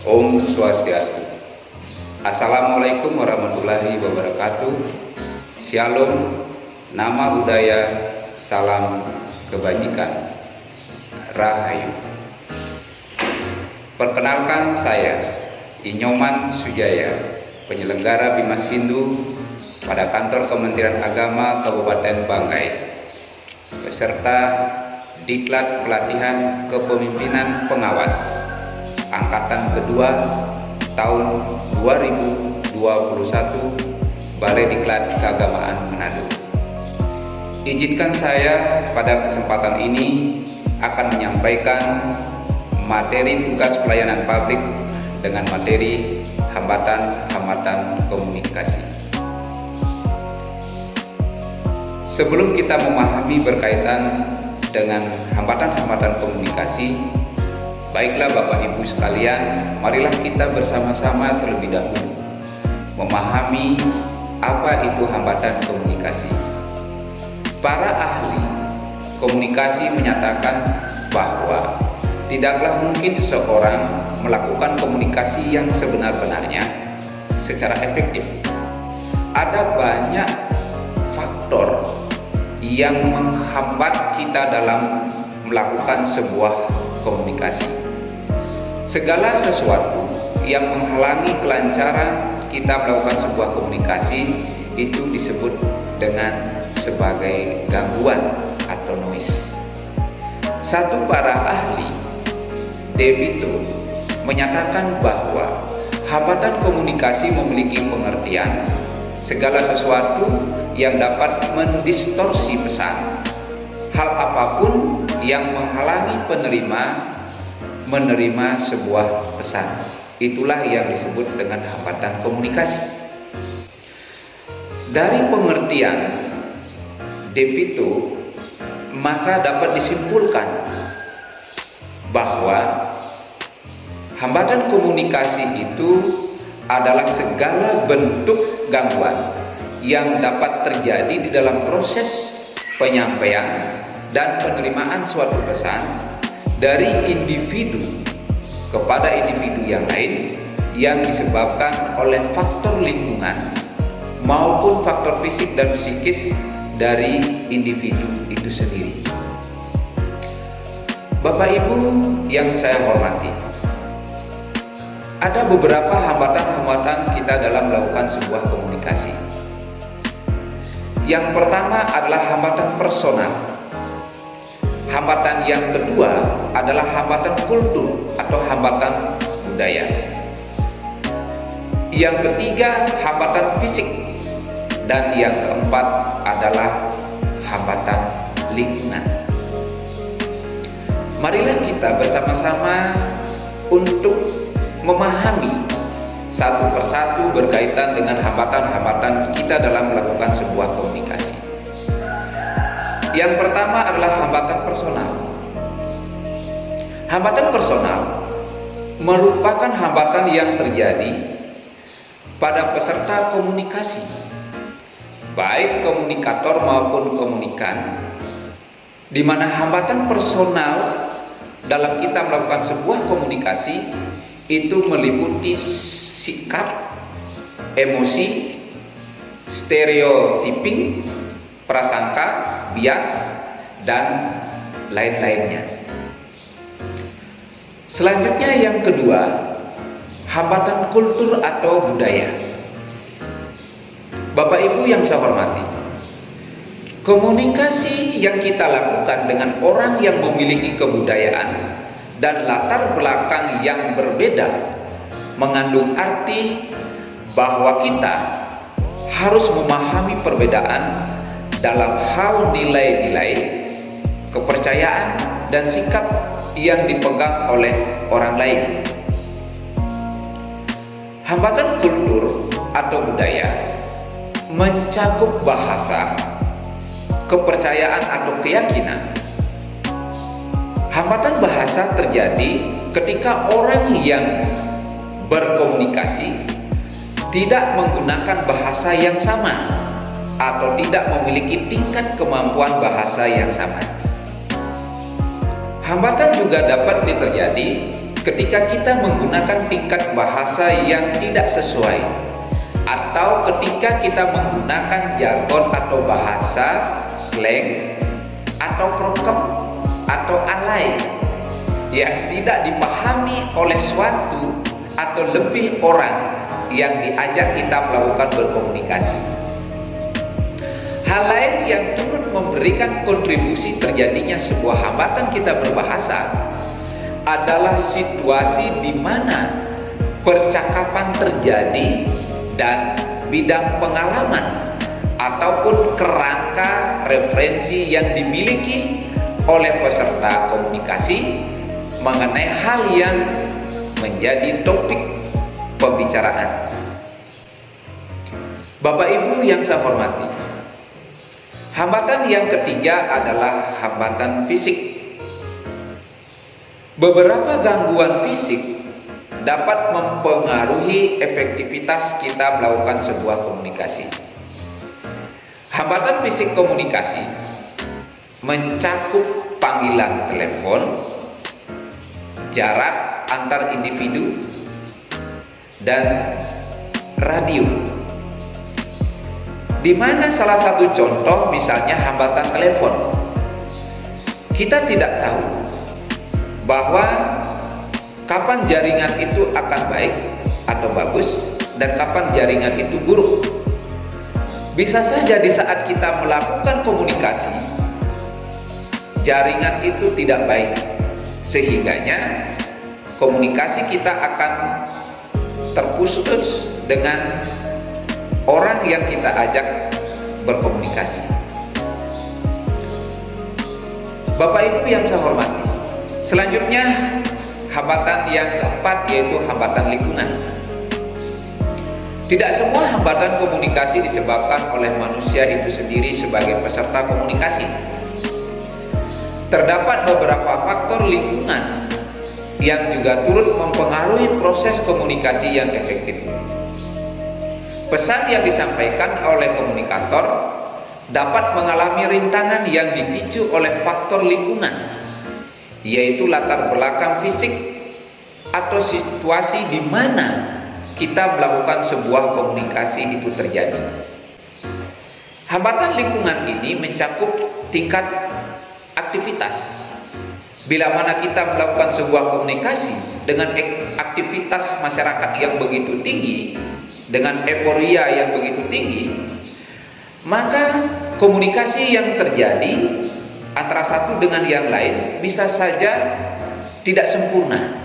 Om Swastiastu. Assalamualaikum warahmatullahi wabarakatuh. Shalom, nama budaya, salam kebajikan, Rahayu. Perkenalkan, saya Inyoman Sujaya, penyelenggara Bimas Hindu pada kantor Kementerian Agama Kabupaten Banggai, beserta Diklat Pelatihan Kepemimpinan Pengawas Angkatan Kedua tahun 2021 Balai Diklat Keagamaan Manado. Izinkan saya pada kesempatan ini akan menyampaikan materi tugas pelayanan publik dengan materi hambatan-hambatan komunikasi. Sebelum kita memahami berkaitan dengan hambatan-hambatan komunikasi, baiklah Bapak Ibu sekalian, marilah kita bersama-sama terlebih dahulu memahami apa itu hambatan komunikasi. Para ahli komunikasi menyatakan bahwa tidaklah mungkin seseorang melakukan komunikasi yang sebenar-benarnya secara efektif. Ada banyak faktor yang menghambat kita dalam melakukan sebuah komunikasi. Segala sesuatu yang menghalangi kelancaran kita melakukan sebuah komunikasi itu disebut dengan sebagai gangguan atau noise. Satu para ahli, DeVito, menyatakan bahwa hambatan komunikasi memiliki pengertian segala sesuatu yang dapat mendistorsi pesan, hal apapun yang menghalangi penerima menerima sebuah pesan. Itulah yang disebut dengan hambatan komunikasi. Dari pengertian DeVito, maka dapat disimpulkan bahwa hambatan komunikasi itu adalah segala bentuk gangguan yang dapat terjadi di dalam proses penyampaian dan penerimaan suatu pesan dari individu kepada individu yang lain yang disebabkan oleh faktor lingkungan maupun faktor fisik dan psikis dari individu itu sendiri. Bapak Ibu yang saya hormati, ada beberapa hambatan-hambatan kita dalam melakukan sebuah komunikasi. Yang pertama adalah hambatan personal. Hambatan yang kedua adalah hambatan kultur atau hambatan budaya. Yang ketiga hambatan fisik, dan yang keempat adalah hambatan lingkungan. Marilah kita bersama-sama untuk memahami satu persatu berkaitan dengan hambatan-hambatan kita dalam melakukan sebuah komunikasi. Yang pertama adalah hambatan personal. Hambatan personal merupakan hambatan yang terjadi pada peserta komunikasi, baik komunikator maupun komunikan, di mana hambatan personal dalam kita melakukan sebuah komunikasi itu meliputi sikap, emosi, stereotyping, prasangka, bias, dan lain-lainnya. Selanjutnya yang kedua, hambatan kultur atau budaya. Bapak Ibu yang saya hormati, komunikasi yang kita lakukan dengan orang yang memiliki kebudayaan dan latar belakang yang berbeda mengandung arti bahwa kita harus memahami perbedaan dalam hal nilai-nilai, kepercayaan, dan sikap yang dipegang oleh orang lain. Hambatan kultur atau budaya mencakup bahasa, kepercayaan atau keyakinan. Hambatan bahasa terjadi ketika orang yang berkomunikasi tidak menggunakan bahasa yang sama atau tidak memiliki tingkat kemampuan bahasa yang sama. Hambatan juga dapat terjadi ketika kita menggunakan tingkat bahasa yang tidak sesuai, atau ketika kita menggunakan jargon atau bahasa slang atau prokem atau alay yang tidak dipahami oleh suatu atau lebih orang yang diajak kita melakukan berkomunikasi. Hal lain yang turut memberikan kontribusi terjadinya sebuah hambatan kita berbahasa adalah situasi di mana percakapan terjadi dan bidang pengalaman ataupun kerangka referensi yang dimiliki oleh peserta komunikasi mengenai hal yang menjadi topik pembicaraan. Bapak Ibu yang saya hormati, hambatan yang ketiga adalah hambatan fisik. Beberapa gangguan fisik dapat mempengaruhi efektivitas kita melakukan sebuah komunikasi. Hambatan fisik komunikasi mencakup panggilan telepon, jarak antar individu, dan radio. Di mana salah satu contoh misalnya hambatan telepon. Kita tidak tahu bahwa kapan jaringan itu akan baik atau bagus dan kapan jaringan itu buruk. Bisa saja di saat kita melakukan komunikasi, jaringan itu tidak baik, sehingganya komunikasi kita akan terputus dengan orang yang kita ajak berkomunikasi. Bapak Ibu yang saya hormati, selanjutnya hambatan yang keempat yaitu hambatan lingkungan. Tidak semua hambatan komunikasi disebabkan oleh manusia itu sendiri sebagai peserta komunikasi. Terdapat beberapa faktor lingkungan yang juga turut mempengaruhi proses komunikasi yang efektif. Pesan yang disampaikan oleh komunikator dapat mengalami rintangan yang dipicu oleh faktor lingkungan, yaitu latar belakang fisik atau situasi di mana kita melakukan sebuah komunikasi itu terjadi. Hambatan lingkungan ini mencakup tingkat aktivitas. Bila mana kita melakukan sebuah komunikasi dengan aktivitas masyarakat yang begitu tinggi, dengan euforia yang begitu tinggi, maka komunikasi yang terjadi antara satu dengan yang lain bisa saja tidak sempurna.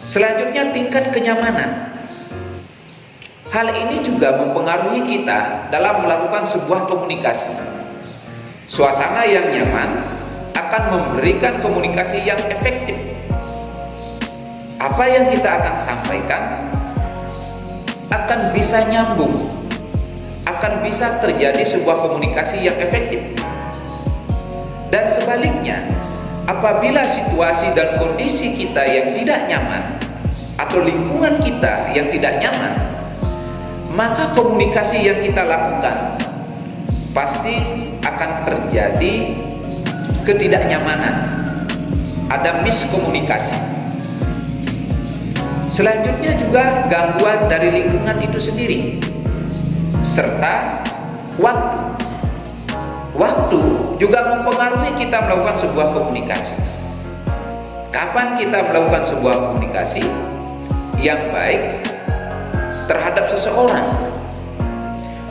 Selanjutnya tingkat kenyamanan. Hal ini juga mempengaruhi kita dalam melakukan sebuah komunikasi. Suasana yang nyaman akan memberikan komunikasi yang efektif. Apa yang kita akan sampaikan akan bisa nyambung, akan bisa terjadi sebuah komunikasi yang efektif. Dan sebaliknya, apabila situasi dan kondisi kita yang tidak nyaman atau lingkungan kita yang tidak nyaman, maka komunikasi yang kita lakukan pasti akan terjadi ketidaknyamanan, ada miskomunikasi. Selanjutnya juga gangguan dari lingkungan itu sendiri, serta waktu. Waktu juga mempengaruhi kita melakukan sebuah komunikasi. Kapan kita melakukan sebuah komunikasi yang baik terhadap seseorang?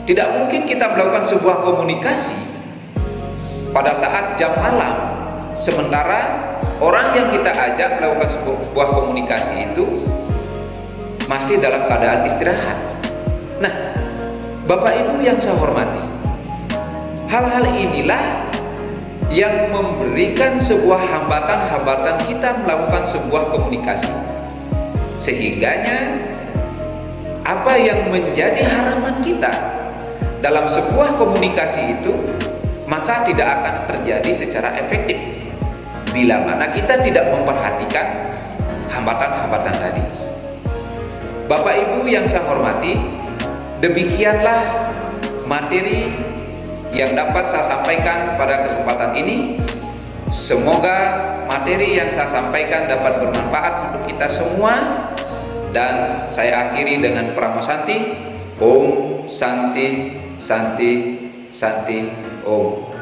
Tidak mungkin kita melakukan sebuah komunikasi pada saat jam malam, sementara orang yang kita ajak melakukan sebuah komunikasi itu masih dalam keadaan istirahat. Nah, Bapak Ibu yang saya hormati, hal-hal inilah yang memberikan sebuah hambatan-hambatan kita melakukan sebuah komunikasi. Sehingganya apa yang menjadi harapan kita dalam sebuah komunikasi itu maka tidak akan terjadi secara efektif bila mana kita tidak memperhatikan hambatan-hambatan tadi. Bapak Ibu yang saya hormati, demikianlah materi yang dapat saya sampaikan pada kesempatan ini. Semoga materi yang saya sampaikan dapat bermanfaat untuk kita semua, dan saya akhiri dengan Pramo Santi. Om Santi Santi Santi Om.